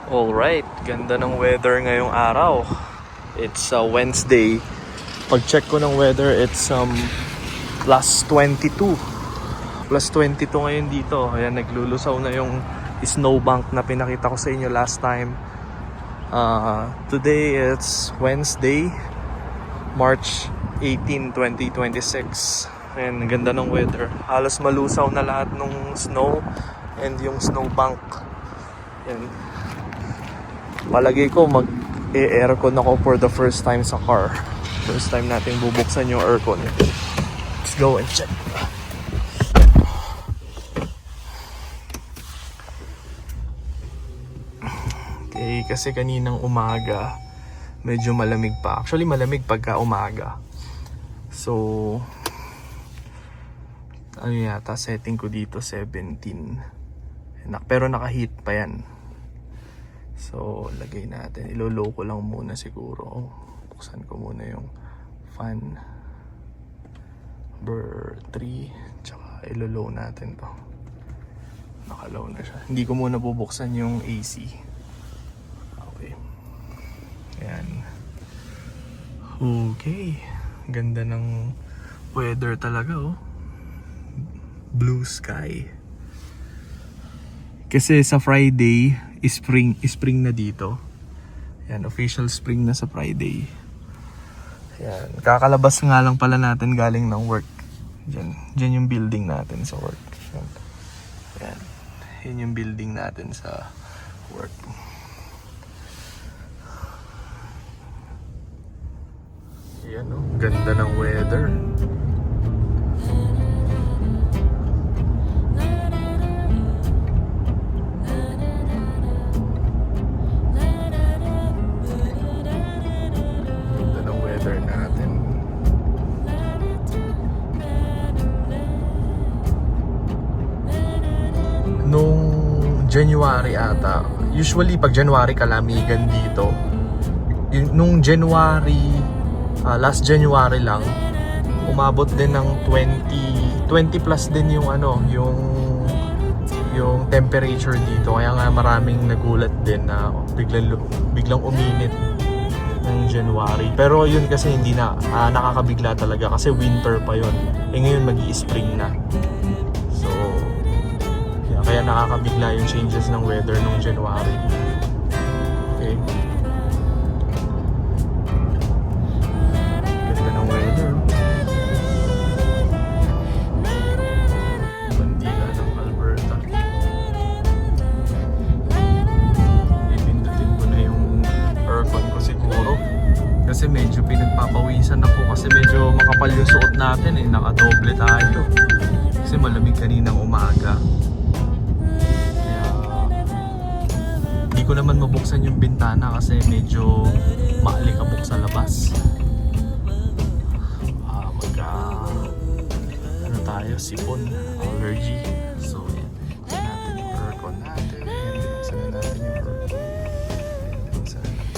Alright, ganda ng weather ngayong araw. It's Wednesday. Pag-check ko ng weather, it's plus 22. Plus 22 ngayon dito. Ayan, naglulusaw na yung snowbank na pinakita ko sa inyo last time. Today, it's Wednesday, March 18, 2026. Ayan, ganda ng weather. Halos malusaw na lahat ng snow and yung snowbank. Ayan. Palagi ko mag-aircon ako for the first time sa car. First time natin bubuksan yung aircon. Let's go and check. Okay, kasi kaninang umaga medyo malamig pa. Actually malamig pagka umaga. So ano yata setting ko dito 17. Pero naka-heat pa yan. So, lagay natin. Ilo-low ko lang muna siguro. Buksan ko muna yung fan. Number 3. Tsaka ilo-low natin to. Naka-low na siya. Hindi ko muna bubuksan yung AC. Okay. Ayan. Okay. Ganda ng weather talaga, oh. Blue sky. Kasi sa Friday, spring na dito. Yan, official spring na sa Friday. Yan, kakalabas nga lang pala natin galing ng work. Diyan yung building natin sa work. Yan. Yan yung building natin sa work. Yan, oh, ganda ng weather. Nung January ata, usually pag January kalamigan dito. Nung January, last January lang, umabot din ng 20 plus din yung yung temperature dito. Kaya nga maraming nagulat din na biglang uminit ng January. Pero yun kasi hindi na nakakabigla talaga kasi winter pa yun. Ngayon magi-spring na. Kaya nakakabigla yung changes ng weather nung January. Okay. Ganda ng weather. Bandila ng Alberta. Ipindutin ko na yung aircon ko siguro. Kasi medyo pinagpapawisan ako kasi medyo makapal yung suot natin eh. Nakadoble tayo. Kasi malamig kaninang umaga. Hindi ko naman mabuksan yung bintana kasi medyo maalikabok sa labas. Ano tayo, sipon, allergy. So yan natin yung aircon natin. Buksan na natin yung aircon. Buksan na natin.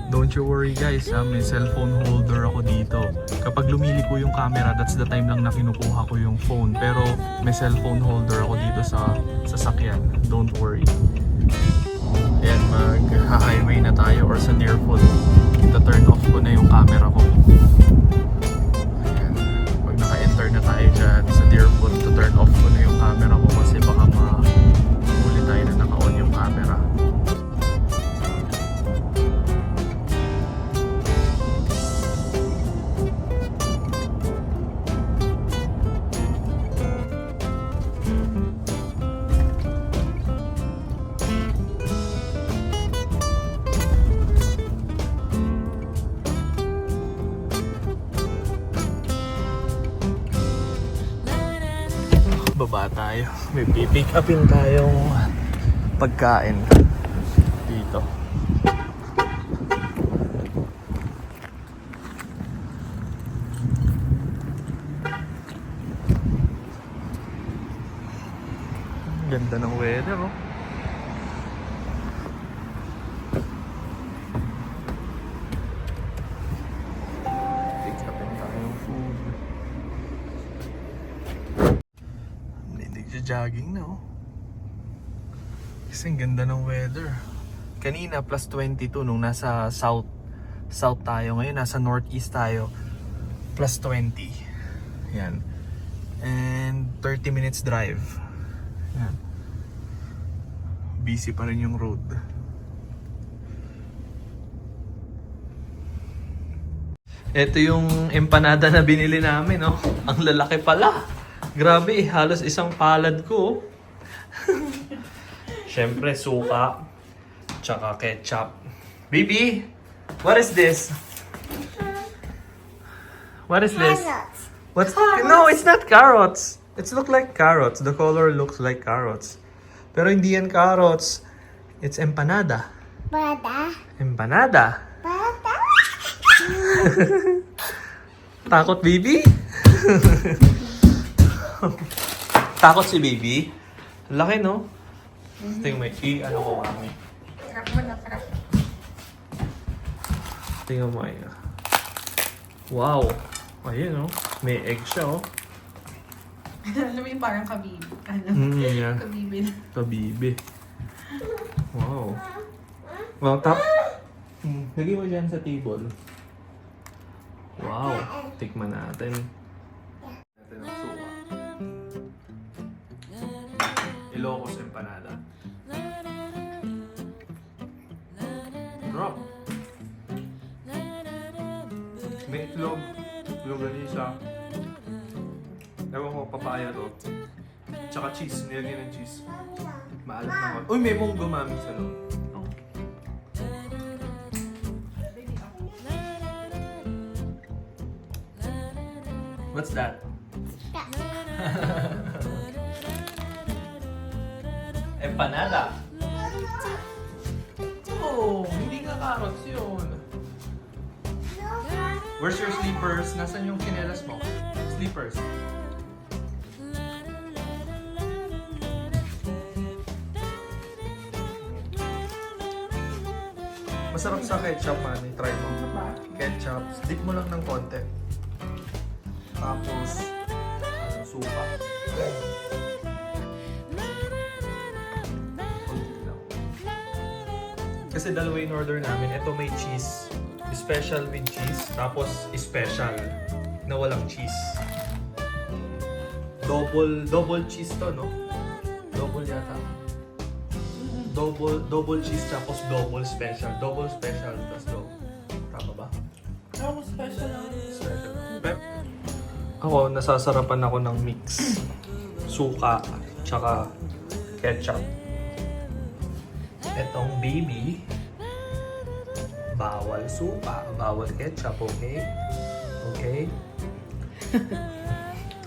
Don't you worry guys, may cellphone holder ako dito. Kapag lumiliko yung camera, that's the time lang na kinukuha ko yung phone. Pero may cellphone holder ako dito sa sasakyan. Don't worry. Ayan, mag-highway na tayo or sa near full. Ita-turn off ko na yung camera ko. Ayan, pag naka-enter na tayo dyan sa near full, ita-turn off ko na yung camera ko kasi baka mahuli tayo na naka-on yung camera. Baba tayo. May pipick upin tayong pagkain dito. Ganda ng weather, oh. Pick upin tayong food. Jogging na oh. Kasi ang ganda ng weather. Kanina plus 22 nung nasa south tayo. Ngayon nasa northeast tayo. Plus 20. Yan. And 30 minutes drive. Yan. Busy pa rin yung road. Ito yung empanada na binili namin, no? Ang lalaki pala. Grabe, halos isang palad ko. Siyempre, suka. Tsaka ketchup. Baby, what is this? What is this? Carrots. What's No, it's not carrots. It looks like carrots. The color looks like carrots. Pero hindi yan carrots. It's empanada. Bada. Empanada. Bada. Takot, baby? Takot si baby? Laki, no? Tingnan mo, ano ko kami. Sarap mo na, sarap. Tingnan mo, ayun. Wow. Ayun, oh. May egg siya, oh. Alam mo yung parang kabibi. Yeah. Kabibi na. Kabibi. Wow. Well, lagay mo dyan sa table. Wow. Tikman natin. Natin ang suka. Ilocos empanada. Drop. May itlog. Longganisa. Ewan ko, papaya to. Tsaka cheese. Nilagyan ng cheese. Maalat na ako. Uy, may munggo mami sa loob. What's that? Empanada. Oh, hindi ka carrots yun. Where's your sleepers? Nasaan yung chinelas mo? Sleepers. Masarap sa ketchup, man. Try mo. Ketchup. Dip mo lang ng konti. Tapos, suka. Konti lang. Kasi dalawa in order namin. Ito may cheese. Special with cheese. Tapos, special na walang cheese. Double cheese to, no? Double yata. Double cheese tapos double special. Double special tapos double. Tama ba? Ako special lang. Special. Ako, nasasarapan ako ng mix. Suka, tsaka ketchup. Etong baby, bawal suka, bawal ketchup, okay? Okay?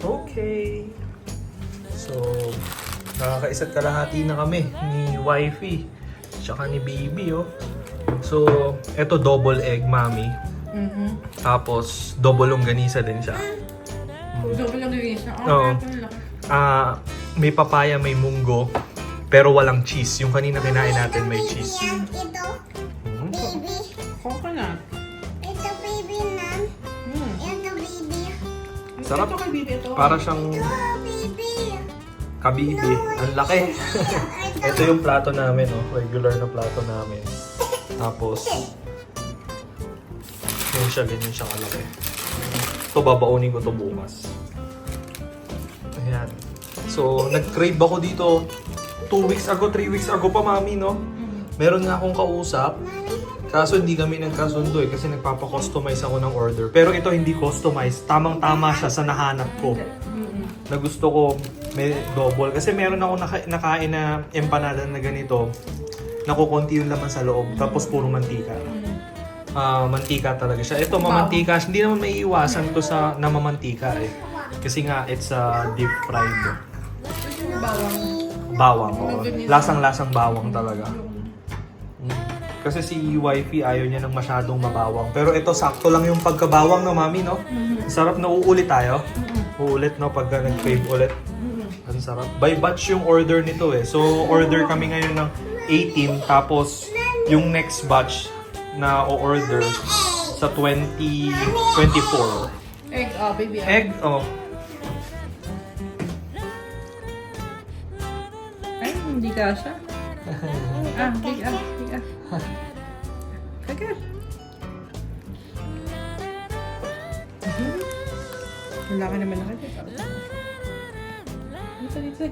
Okay. So, nakakaisa't kalahati na kami ni wifey, tsaka ni baby, oh. So, eto double egg, mami. Tapos, double longganisa din siya. Double lang yung isa. Oo. May papaya, may munggo, pero walang cheese. Yung kanina kinain natin may cheese. Ito, baby. Coconut. Ito, baby na. Ito, baby. Sarap. Ito kabibi ito. Para siyang Ito, baby. kabibi. Ang laki. Ito yung plato namin, oh. Regular na plato namin. Tapos, yun siya, ganyan siya kalaki. Ito, babaunin ko to bukas. Ayan. So, nag-crave ako dito 2 weeks ago, 3 weeks ago pa, mami, no? Meron nga akong kausap. Kaso hindi kami nagkasundo eh, kasi nagpapa-customize ako ng order. Pero ito hindi customized. Tamang-tama siya sa nahanap ko. Na gusto ko may double. Kasi meron ako nakain na empanada na ganito. Nakukunti yung laman sa loob. Tapos puro mantika. Mantika talaga siya. Ito mamantika. Hindi naman may iwasan to sa namamantika eh. Kasi nga it's deep fried. Bawang. Bawang. Oh. Lasang-lasang bawang talaga. Kasi si wifey ayaw niya ng masyadong mabawang. Pero ito sakto lang yung pagkabawang no, mami, no? Sarap na uulit tayo. Uulit, no? Pagka nag-crave ulit. Ang sarap. By batch yung order nito eh. So order kami ngayon ng 18. Tapos yung next batch na o-order sa 2024. Egg, baby. Egg, oh. Hindi kasha. Big ah. Kaka. Wala ka naman nakakita. Dito sa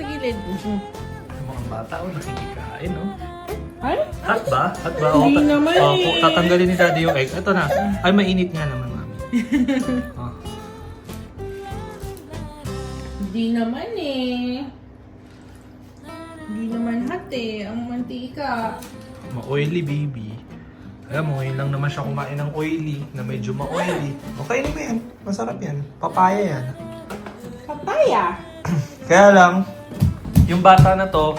gilid. Yung mga bata, nakikikain, no? Ay? Hot ba? Hindi naman eh. Tatanggalin ni Daddy yung egg. Ito na. Ay, mainit nga naman, Mami. Oh. Hindi naman eh. Hindi naman hot eh. Ang mantika. Ma-oily, baby. Alam mo, ngayon lang naman siya kumain ng oily, na medyo ma-oily. Okay na ba yan? Masarap yan. Papaya yan. Papaya? Kaya lang, yung bata na to,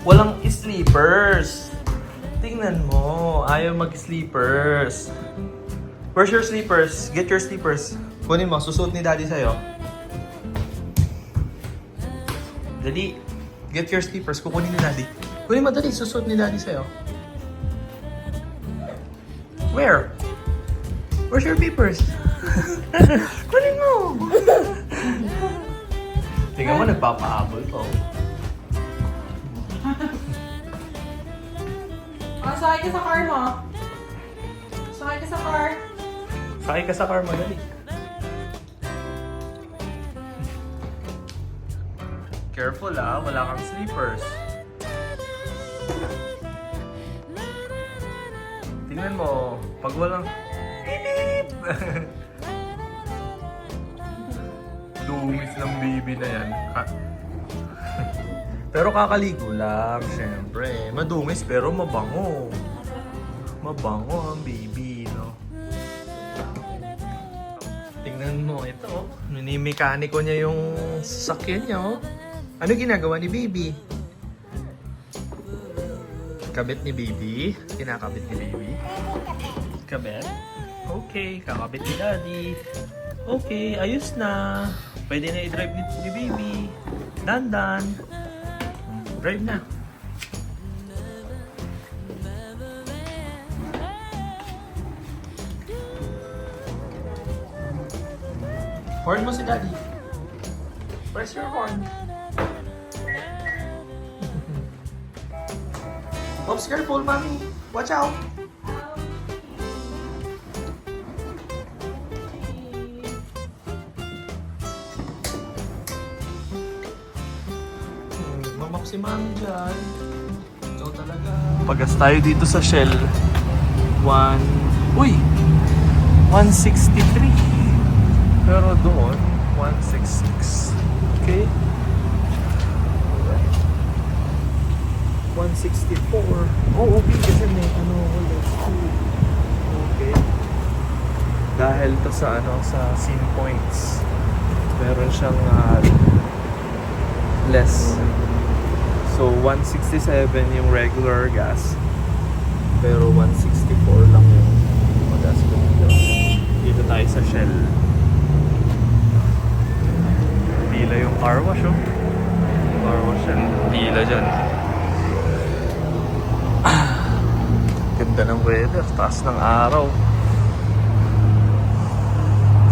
walang sleepers. Tingnan mo, ayaw mag-sleepers. Where's your sleepers? Get your sleepers. Kunin mo, susuot ni Daddy sa'yo. Dali, get your sleepers. Kukunin ni Daddy. Kunin mo, dali, susuot ni Daddy sa'yo. Where? Where's your papers? Kunin mo! Tingnan mo, nagpapahabol ko. Sakay ka sa car mo. Sakay ka sa car. Sakay ka sa car mo, dali. Careful wala kang sleepers. Tingnan mo, pag walang... Beep! Dungis ng baby na yan. Pero kakaligo lang, syempre. Madungis pero mabango. Mabango ang baby, no? Tingnan mo, ito. Mini-mekaniko niya yung sasakyan niya, oh. Ano ginagawa ni baby? Kabit ni baby? Kinakabit ni baby? Kabit? Okay, kakabit ni Daddy. Okay, ayos na. Pwede na i-drive ni baby. Dandan. Drive na. Horn mo si Daddy. Press your horn. Oops, careful, Mommy. Watch out. Mamap si Mami dyan. Ikaw talaga. Pagas tayo dito sa Shell. Uy! 163. Pero doon, 166. Okay? 164. Oh, okay. Kasi may let's see. Okay. Dahil to sa sa scene points. Meron siyang less. So, 167 yung regular gas. Pero 164 lang yung gas ko dito. Dito tayo sa Shell. Pila yung car wash, oh. Car wash yan. Pila dyan. Ganda ng weather. Taas ng araw.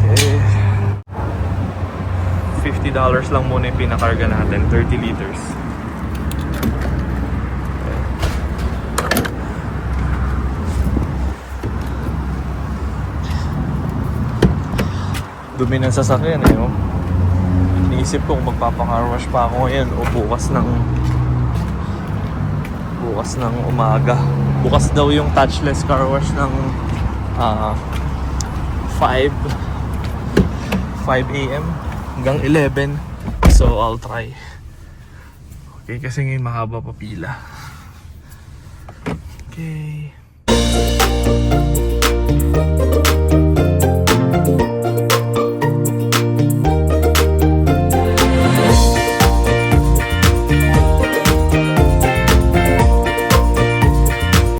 Okay. $50 lang muna yung pinakarga natin. 30 liters. Dumi ng sasakyan oh. Iniisip ko kung magpapa-car wash pa ako ngayon o bukas ng umaga. Bukas daw yung touchless car wash ng 5 AM hanggang 11. So I'll try. Okay, kasi ngayon mahaba pa pila. Okay.